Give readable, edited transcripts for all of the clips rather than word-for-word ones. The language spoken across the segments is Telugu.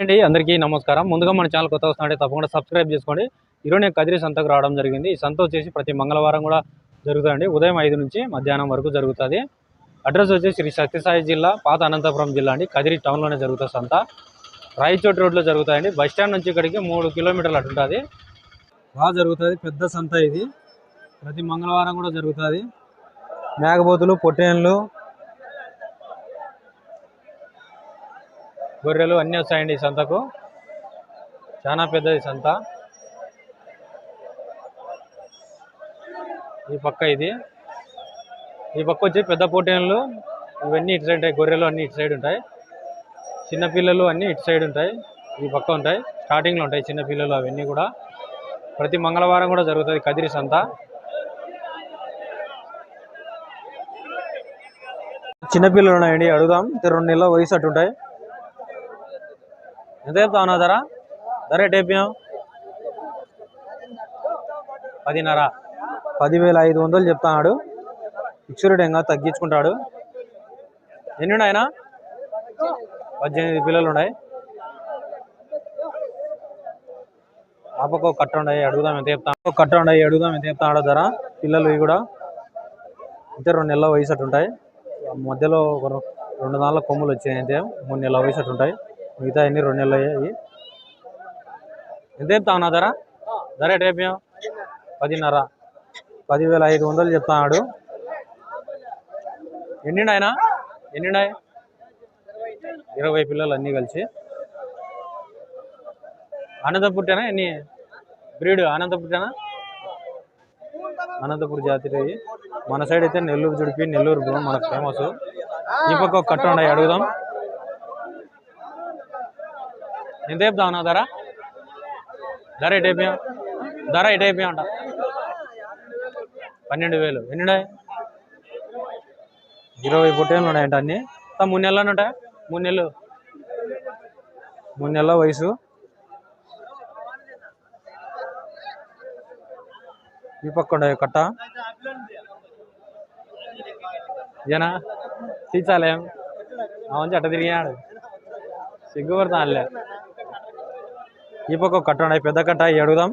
అండి అందరికీ నమస్కారం. ముందుగా మన ఛానల్ కొత్తగా వస్తుంటే తప్పకుండా సబ్స్క్రైబ్ చేసుకోండి. ఈరోజు నేను కదిరి సంతకు రావడం జరిగింది. ఈ సంత వచ్చేసి ప్రతి మంగళవారం కూడా జరుగుతుందండి. ఉదయం 5 నుంచి మధ్యాహ్నం వరకు జరుగుతుంది. అడ్రస్ వచ్చేసి శ్రీ సత్యసాయి జిల్లా, పాత అనంతపురం జిల్లా అండి. కదిరి టౌన్లోనే జరుగుతుంది సంత. రాయచోటి రోడ్లో జరుగుతాయండి. బస్ స్టాండ్ నుంచి ఇక్కడికి 3 కిలోమీటర్లు అటుంటుంది. బాగా జరుగుతుంది. పెద్ద సంత ఇది. ప్రతి మంగళవారం కూడా జరుగుతుంది. మేకపోతులు, పొట్టేన్లు, గొర్రెలు అన్నీ వస్తాయండి ఈ సంతకు. చాలా పెద్దది సంత. ఈ పక్క ఇది, ఈ పక్క వచ్చి పెద్ద పొట్టేన్లు ఇవన్నీ ఇటు సైడ్ ఉంటాయి. గొర్రెలు అన్నీ ఇటు సైడ్ ఉంటాయి. చిన్నపిల్లలు అన్నీ ఇటు సైడ్ ఉంటాయి. ఈ పక్క ఉంటాయి. స్టార్టింగ్లో ఉంటాయి చిన్నపిల్లలు. అవన్నీ కూడా ప్రతి మంగళవారం కూడా జరుగుతుంది కదిరి సంత. చిన్నపిల్లలు ఉన్నాయండి, అడుగుదాం. 2 నెలల వయసు అటుంటాయి. ఎంత చెప్తా ఉన్నా ధర? ధర ఎట్టేపినాం? 10,500. 10,500 చెప్తాడు. ఫిక్స్డ్ ఇంకా తగ్గించుకుంటాడు. ఎన్ని ఉన్నాయన? 18 పిల్లలు ఉన్నాయి. ఆపకు కట్ట ఉన్నాయి. అడుగుదాం ఎంత చెప్తాను. కట్ట ఉన్నాయి. అడుగుదాం ఎంత చెప్తాడు ధర. పిల్లలు ఇవి కూడా అంతే 2 నెలల వయసు అటుంటాయి. మధ్యలో 2 నాళ్ళ కొమ్ములు వచ్చాయి. అంతే 3 నెలల వయసు అటుంటాయి. మిగతా అన్ని 2 నెలలు అయ్యాయి. ఎంత చెప్తా ఉన్నా ధర? ధర ఎట్టేపినాం? 10,500. 10,500 చెప్తాడు. ఎన్నిండాయన? ఎన్నిండాయి? 20 పిల్లలు అన్నీ కలిసి. అనంతపుట్టేనా? ఎన్ని బ్రీడ్? అనంతపుట్టేనా? అనంతపురం జాతి. మన సైడ్ అయితే నెల్లూరు జుడిపి, నెల్లూరు బ్రౌన్ మనకు ఫేమస్. ఈ పక్క ఒక కట్ట ఉన్నాయి. అడుగుదాం ఎంత చెప్తా ఉన్నా ధర? ధర ఎటైపోయాం? ధర ఎటైపోయా అంట? 12,000. ఎన్నిన్నాయి? 20 పొట్టేళ్ళు ఉన్నాయంట అన్ని. 3 నెలలు ఉంటాయి. 3 నెలలు, 3 నెలల వయసు. ఈ పక్క ఉండే కట్ట ఏనా తీర్చాలేం మంచి అట్ట తిరిగాడు, సిగ్గుపడతానులే. ఈ పక్క కట్ట ఉన్నాయి, పెద్ద కట్ట. ఇవి అడుగుదాం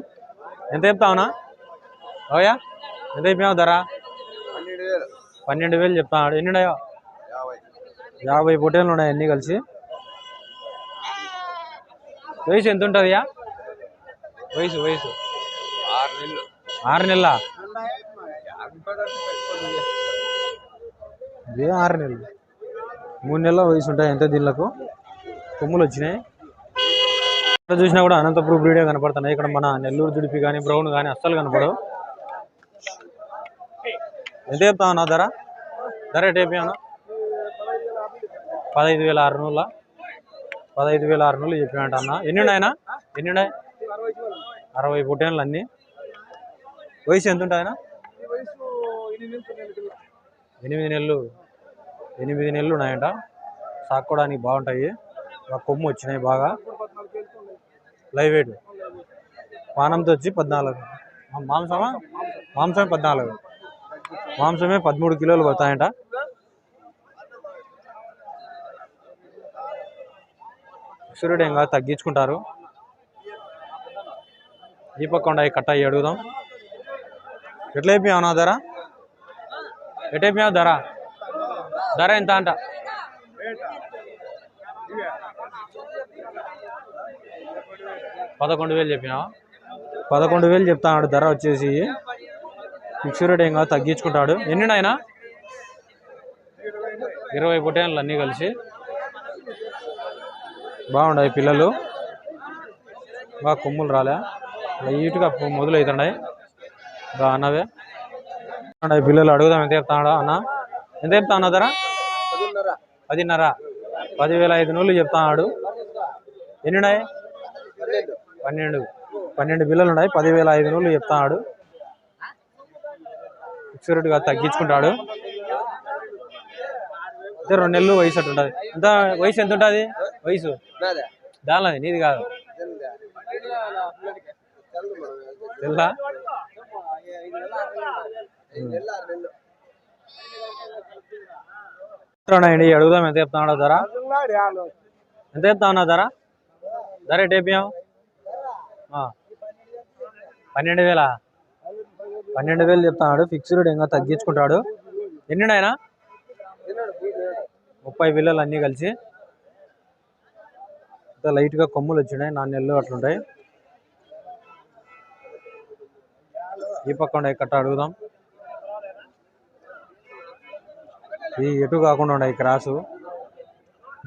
ఎంత చెప్తావునా? ఓయా ఎంత అయిపోయావు ధర? 12,000 చెప్తాడు. ఎన్ని ఉన్నాయో? 50 పొట్టేళ్ళు ఉన్నాయి అన్నీ కలిసి. వయసు ఎంత ఉంటుందియా? వయసు 6 నెలల? 6 నెలలు, 3 నెలల వయసు ఉంటాయి. ఎంత దీనిలకు కొమ్ములు వచ్చినాయి. ఇక్కడ చూసినా కూడా అనంతపురం బ్రీడే కనపడుతున్నాయి. ఇక్కడ మన నెల్లూరు జుడిపి కానీ బ్రౌన్ కానీ అస్సలు కనపడవు. ఎంత చెప్తా ఉన్నా ధర? ధర ఎట్టయిపోయాను? 15,600. 15,600 చెప్పినట్టు అన్న. ఎన్ని ఉన్నాయన? ఎన్ని ఉన్నాయి? 60 పొట్టేళ్ళు అన్నీ. వయసు ఎంత ఉంటుంది ఆయన? 8 నెలలు. 8 నెలలు ఉన్నాయంట. సాక్కోవడానికి బాగుంటాయి. కొమ్ము వచ్చినాయి బాగా. Live weight. పానంతో వచ్చి 14. మాంసమే 14. మాంసమే 13 కిలోలు పడతాయంట. సూర్యుడు ఇంకా తగ్గించుకుంటారు. ఈ పక్క ఉన్నాయి కట్ట. అడుగుదాం ఎట్లయిపోయావు నా ధర? ఎట్టయిపోయావు ధర? ధర ఎంత అంట? 11,000 చెప్పినా? 11,000 చెప్తాడు ధర వచ్చేసి. ఫిక్స్డ్ రేట్ ఇంకా తగ్గించుకుంటాడు. ఎన్ని ఆయన? 20 పొట్టేళ్ళు అన్నీ కలిసి. బాగున్నాయి పిల్లలు. బాగా కొమ్ములు రాలే, లైట్గా మొదలవుతున్నాయి. బాగా అన్నవే పిల్లలు. అడుగుదాం ఎంత చెప్తాడా అన్న? ఎంత చెప్తా అన్న ధర? 10,500. 10,500 చెప్తాడు. ఎన్ని ఉన్నాయి? 12 పిల్లలు ఉన్నాయి. 10,500 చెప్తాడు. ఫిక్స్డ్గా తగ్గించుకుంటాడు. అంటే 2 నెలలు వయసు అటు ఉంటుంది. ఎంత వయసు ఎంత ఉంటుంది? వయసు దానిలో నీది కాదు తెలుసా? అడుగుదాం ఎంత చెప్తాడు ధర? ఎంత చెప్తా ఉన్నా ధర? ధర ఏపియాం 12,000 12,000 చెప్తాడు. ఫిక్స్డ్ ఇంకా తగ్గించుకుంటాడు. ఎన్ని ఆయన 30 పిల్లలు అన్నీ కలిసి. ఇంత లైట్గా కొమ్ములు వచ్చినాయి, 4 నెలలు అట్లుంటాయి. ఈ పక్క కట్ట అడుగుదాం. ఈ ఎటు కాకుండా ఉన్నాయి క్రాసు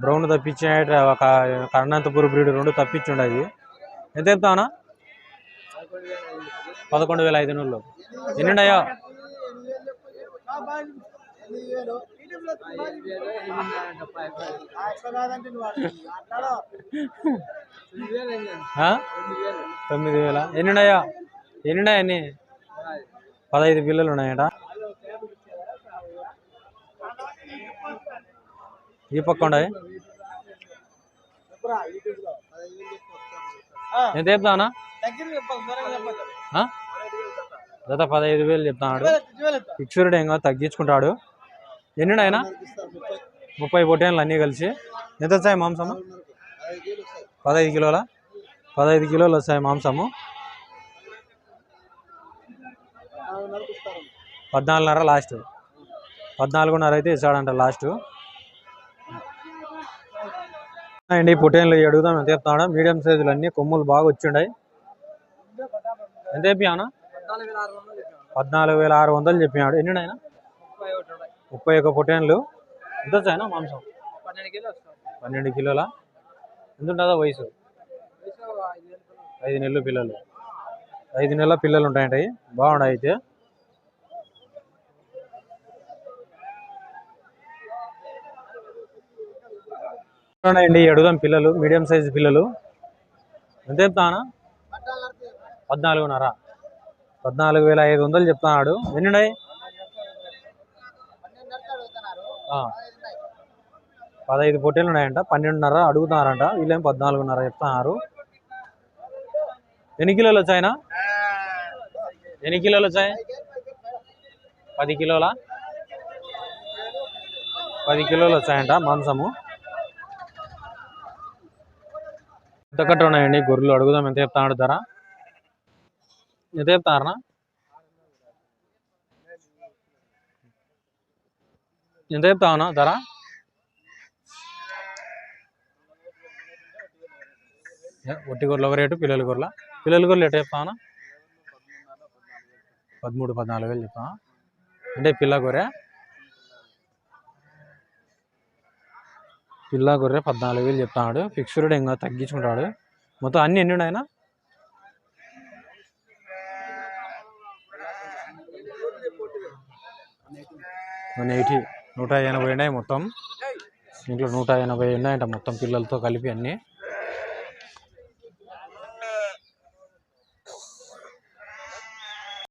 బ్రౌన్ తప్పించి ఒక కర్ణాంతపూర్ బ్రీడ్ 2 తప్పించి ఉన్నాయి. ఎంత చెప్తావునా 11,500. ఎన్ని ఉన్నాయో 9,000. ఎన్ని ఉన్నాయా అన్ని 15 పిల్లలు ఉన్నాయట. ఈ పక్క ఉన్నాయి. ఎంత చెప్తావునా జత 15,000 చెప్తాడు. ఫిక్స్డ్ ఏం తగ్గించుకుంటాడు. ఎన్ని ఉన్నాయన 30 పొట్టేళ్ళు అన్నీ కలిసి. ఎంత వచ్చాయి మాంసము 15 కిలోల 15 కిలోలు వస్తాయి మాంసము. 14,500 లాస్ట్. 14,500 అయితే ఇస్తాడంట లాస్ట్. అండి పొట్టేళ్ళు అడుగుదాం ఎంత చెప్తాడు. మీడియం సైజులు అన్ని కొమ్ములు బాగా వచ్చిండాయి. ఎంత చెప్పాను 14,600 చెప్పినాడు. ఎన్ని ఆయన 31 పొట్టేళ్ళు. ఎంత వచ్చాయన మాంసం 12 కిలోల. ఎంత ఉంటుందా వయసు 5 నెలలు పిల్లలు. 5 నెలల పిల్లలు ఉంటాయంటాయి. బాగున్నాయి అయితే. అండి అడుగుదాం పిల్లలు మీడియం సైజు పిల్లలు. ఎంత చెప్తానా 14,500. 14,500 చెప్తున్నాడు. ఎన్ని ఉన్నాయి 15 పొట్టేలు ఉన్నాయంట. 12,500 అడుగుతున్నారంట. వీళ్ళేం 14,500 చెప్తున్నారు. ఎన్ని కిలోలు వచ్చాయనా ఎన్ని కిలోలు వచ్చాయి 10 కిలోల 10 కిలోలు వచ్చాయంట మాంసము. ఎంత కట్ట ఉన్నాయండి గొర్రెలు. అడుగుదాం ఎంత చెప్తాడు ధర. ఎంత చెప్తారనా ఎంత చెప్తావునా ధర. ఒట్టి గొర్రెలు ఒక రేటు. పిల్లల గొర్రెలు ఎట్లా చెప్తావునా 13,000-14,000 చెప్తా. అంటే పిల్ల గొర్రె 14,000 చెప్తాడు. ఫిక్స్డ్ ఇంకా తగ్గించుకుంటాడు. మొత్తం అన్ని ఎన్ని ఉన్నాయన 180 180 ఉన్నాయి మొత్తం. ఇంట్లో 180 ఉన్నాయంట మొత్తం పిల్లలతో కలిపి అన్నీ.